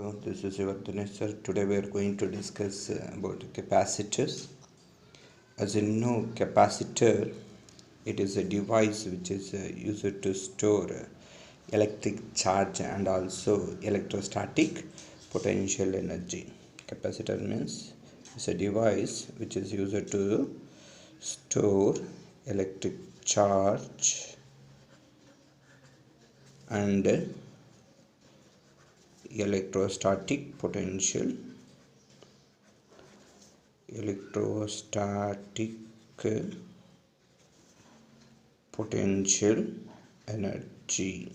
Hello, this is your Dinesh sir. Today we are going to discuss about capacitors. As you know, capacitor, it is a device which is used to store electric charge and also electrostatic potential energy. Capacitor means it's a device which is used to store electric charge and electrostatic potential potential energy.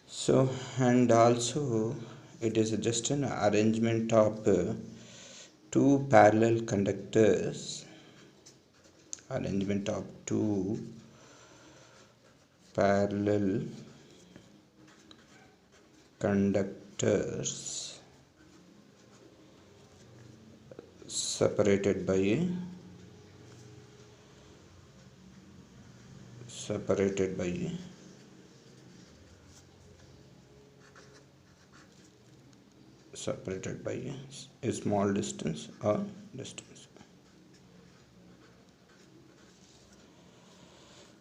So, and also it is just an arrangement of two parallel conductors, arrangement of two parallel conductors separated by a small distance or distance.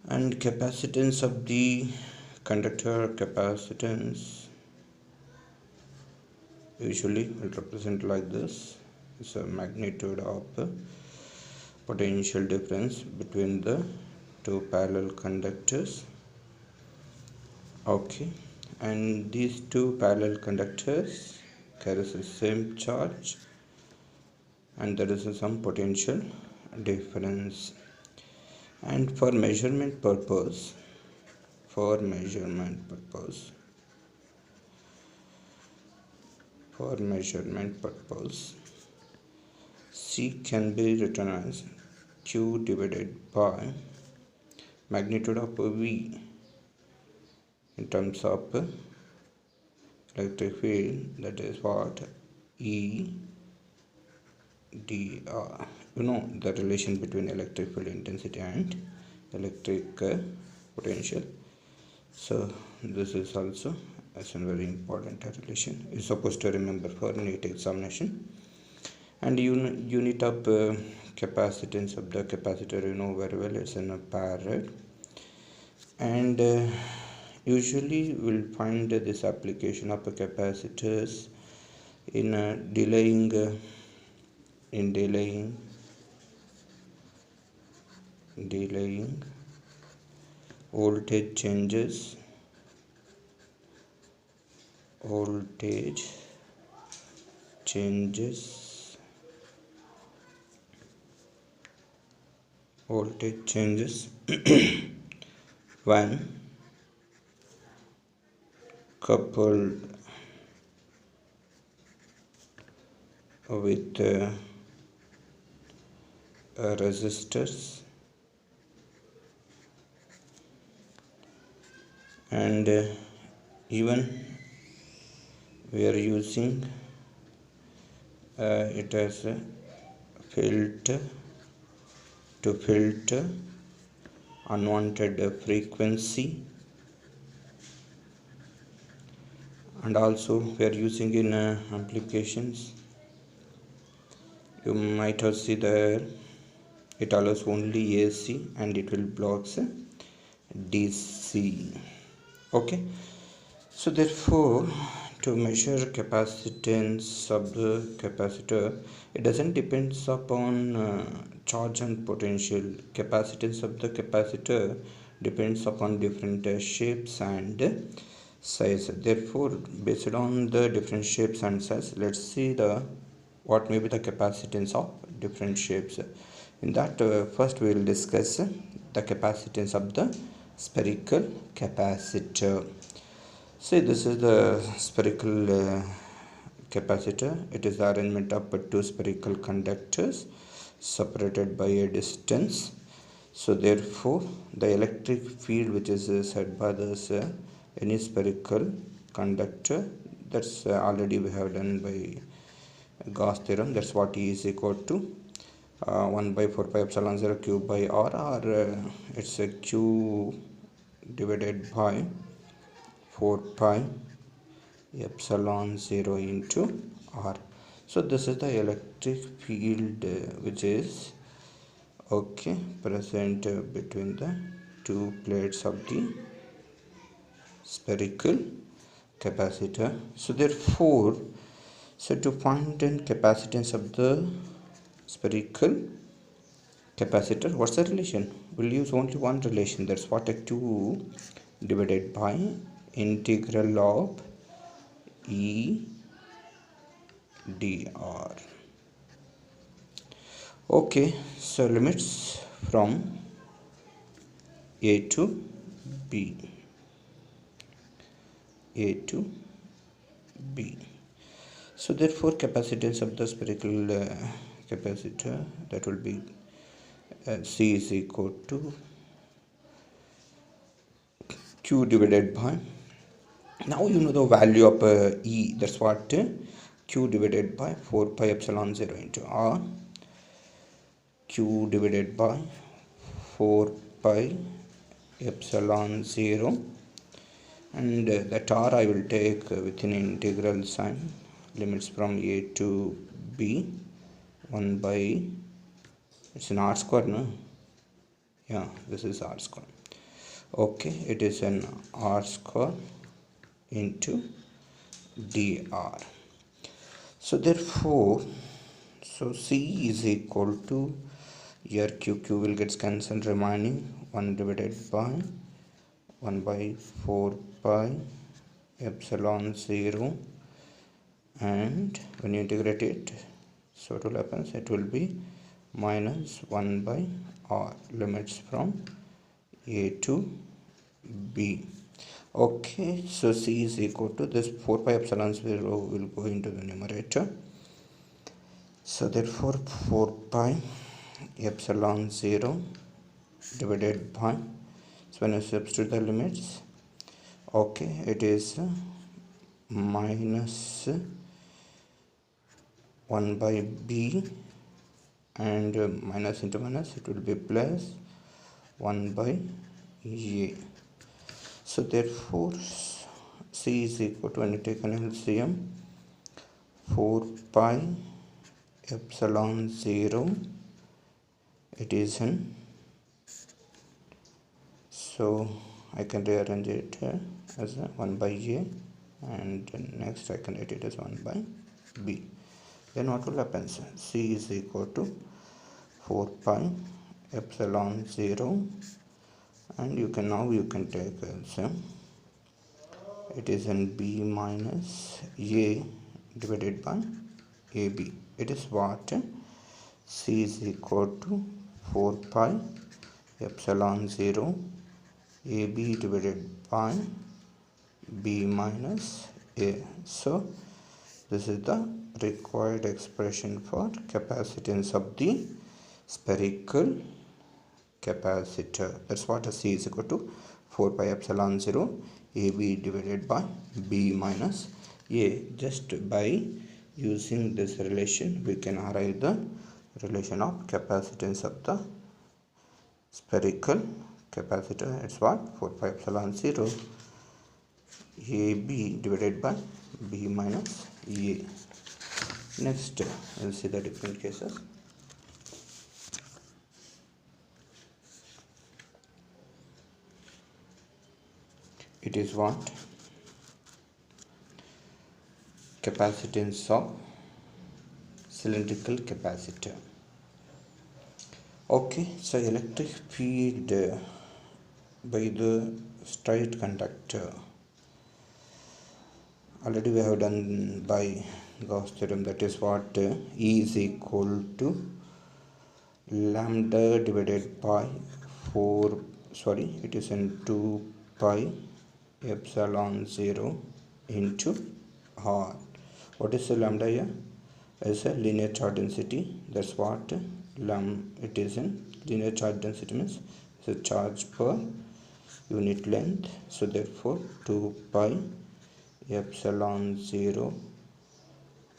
And capacitance of the conductor, capacitance usually will represent like this. It's a magnitude of potential difference between the two parallel conductors. Okay, and these two parallel conductors carries the same charge and there is some potential difference. And for measurement purpose, C can be written as Q divided by magnitude of V in terms of electric field, that is what E dr. You know the relation between electric field intensity and electric potential. So this is also as a very important relation. You're supposed to remember for NEET examination. And unit of capacitance of the capacitor, you know very well, it's in a farad. And usually we'll find this application of capacitors in delaying voltage changes when coupled with resistors and even we are using it as a filter to filter unwanted frequency, and also we are using in applications. You might have seen there it allows only AC and it will blocks DC. Okay, so therefore to measure capacitance of the capacitor, it doesn't depends upon charge and potential. Capacitance of the capacitor depends upon different shapes and size. Therefore, based on the different shapes and size, let's see what may be the capacitance of different shapes. In that, first we will discuss the capacitance of the spherical capacitor. See, this is the spherical capacitor. It is the arrangement of two spherical conductors separated by a distance. So therefore the electric field which is set by this any spherical conductor, that's already we have done by Gauss theorem. That's what E is equal to 1 by 4 pi epsilon 0 q by r, or it's a q divided by 4 pi epsilon 0 into r. So this is the electric field which is present between the two plates of the spherical capacitor. So therefore, to find the capacitance of the spherical capacitor, what's the relation? We'll use only one relation, that's what, q divided by integral of e dr. So limits from a to b, so therefore capacitance of the spherical capacitor, that will be C is equal to q divided by, now you know the value of E, that's what, q divided by 4 pi epsilon 0 into r, q divided by 4 pi epsilon 0, and that r I will take with an integral sign, limits from a to b, 1 by, it's an r square, no? Yeah, this is r square. It is an r square into dr. So therefore, C is equal to, here q will get cancelled, remaining 1 divided by 1 by 4 pi epsilon 0, and when you integrate it, so what will happen, it will be minus 1 by r, limits from a to b. So C is equal to, this 4 pi epsilon 0 will go into the numerator, so therefore 4 pi epsilon 0 divided by, so when I substitute the limits, it is minus 1 by b, and minus into minus, it will be plus 1 by a. So therefore C is equal to, when you take an LCM, 4 pi epsilon 0, it is in, so I can rearrange it as 1 by a, and next I can write it as 1 by b. Then what will happen? C is equal to 4 pi epsilon 0, and you can take LCM, it is in b minus a divided by ab. It is what, C is equal to 4 pi epsilon 0 ab divided by b minus a. So this is the required expression for capacitance of the spherical capacitor. That's what C is equal to 4 pi epsilon 0 AB divided by B minus A. Just by using this relation, we can arrive the relation of capacitance of the spherical capacitor. It's what? 4 pi epsilon 0 AB divided by B minus A. Next, we'll see the different cases. It is what? Capacitance of cylindrical capacitor. So electric field by the straight conductor, already we have done by Gauss theorem, that is what, E is equal to lambda divided by 2 pi epsilon 0 into r. What is the lambda here? As a linear charge density. That's what it is in linear charge density, means the charge per unit length. So therefore 2 pi epsilon 0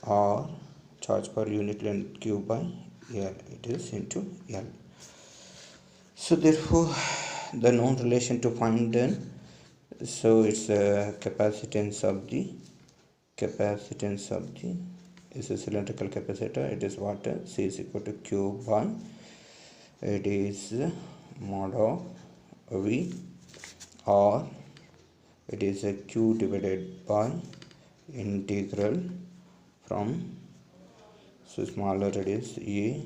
r, charge per unit length q by L, it is into L. So therefore the known relation to find then, so it's a capacitance of the capacitance of the is a cylindrical capacitor. It is what C is equal to Q by it is mod of V, or it is a Q divided by integral from, so smaller it is A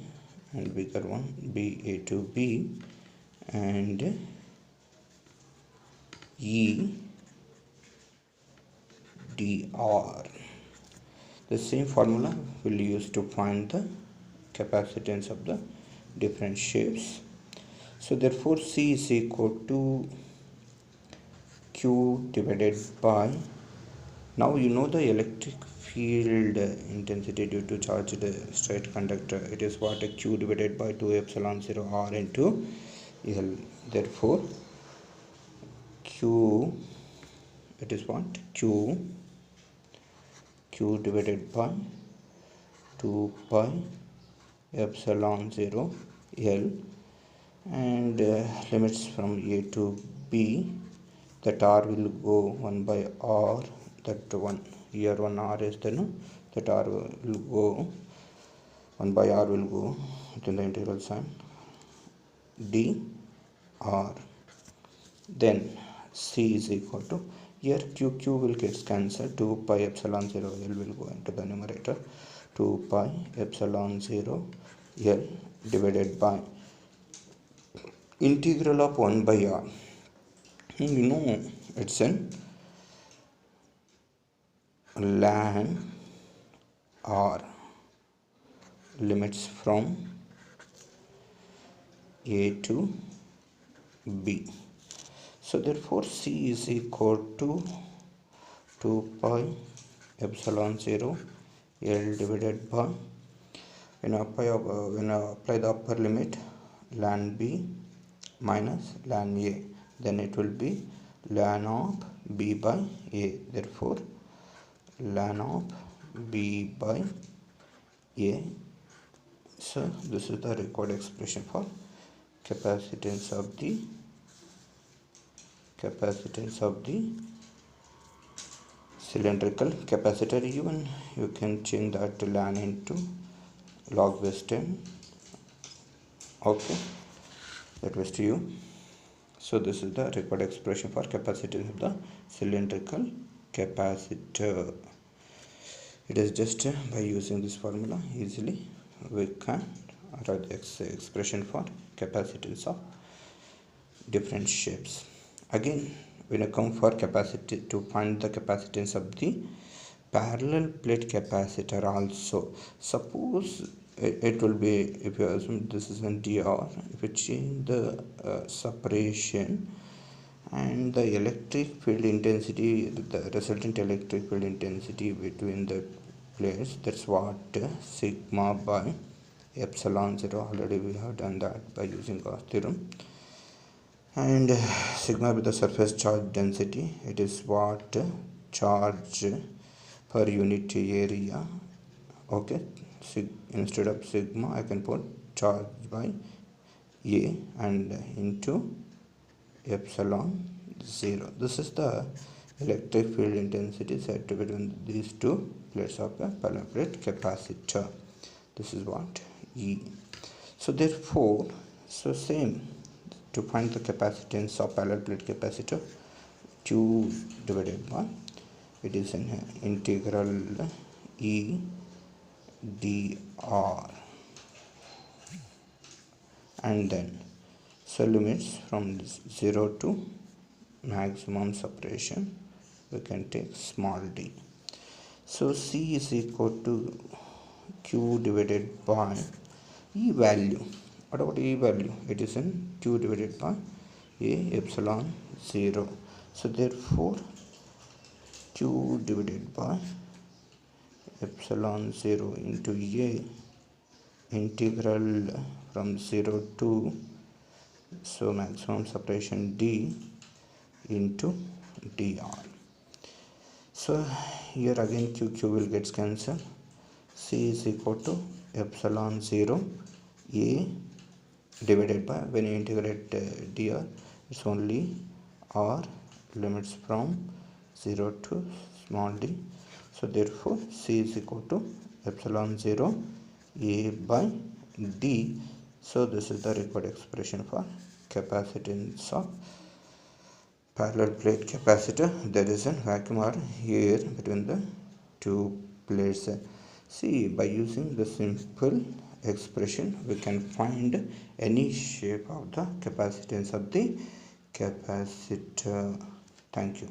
and bigger one B, A to B, and E dr. The same formula will use to find the capacitance of the different shapes. So therefore C is equal to Q divided by, now you know the electric field intensity due to charged straight conductor. It is what, a Q divided by 2 epsilon 0 R into L. Therefore Q, it is what, Q divided by 2 pi epsilon 0 L, and limits from A to B, that R will go 1 by R, that one here 1 R is there, no? That R will go 1 by R will go within the integral sign d R. Then C is equal to, here Q will get cancelled, 2 pi epsilon 0 L will go into the numerator, 2 pi epsilon 0 L divided by integral of 1 by R. You know it's in ln R, limits from A to B. So therefore C is equal to 2 pi epsilon 0 L divided by, when I apply the upper limit, ln B minus ln A, then it will be ln of B by A. Therefore ln of B by A. So this is the required expression for capacitance of the cylindrical capacitor. Even you can change that to ln into log base 10. Okay, that was to you. So this is the required expression for capacitance of the cylindrical capacitor. It is just by using this formula easily we can write the expression for capacitance of different shapes. Again, when I come for capacity, to find the capacitance of the parallel plate capacitor also, suppose it will be, if you assume this is in dr, if you change the separation and the electric field intensity, the resultant electric field intensity between the plates, that's what sigma by epsilon 0. Already we have done that by using Gauss theorem. And sigma with the surface charge density, it is what, charge per unit area. Okay, instead of sigma I can put charge by A and into epsilon 0. This is the electric field intensity set between these two plates of a parallel plate capacitor. This is what, E. So therefore, so same, to find the capacitance of parallel plate capacitor, Q divided by, it is an integral E dr, and then so limits from 0 to maximum separation we can take small d. So C is equal to Q divided by E value. What about E value? It is in Q divided by A epsilon 0. So therefore Q divided by epsilon 0 into A, integral from 0 to, so maximum separation D into dr. So here again Q will get cancelled. C is equal to epsilon 0 A divided by, when you integrate dr, it's only R, limits from 0 to small d. So therefore C is equal to epsilon 0 A by D. So this is the required expression for capacitance of parallel plate capacitor. There is a vacuum or air between the two plates. See, by using the simple expression we can find any shape of the capacitance of the capacitor. Thank you.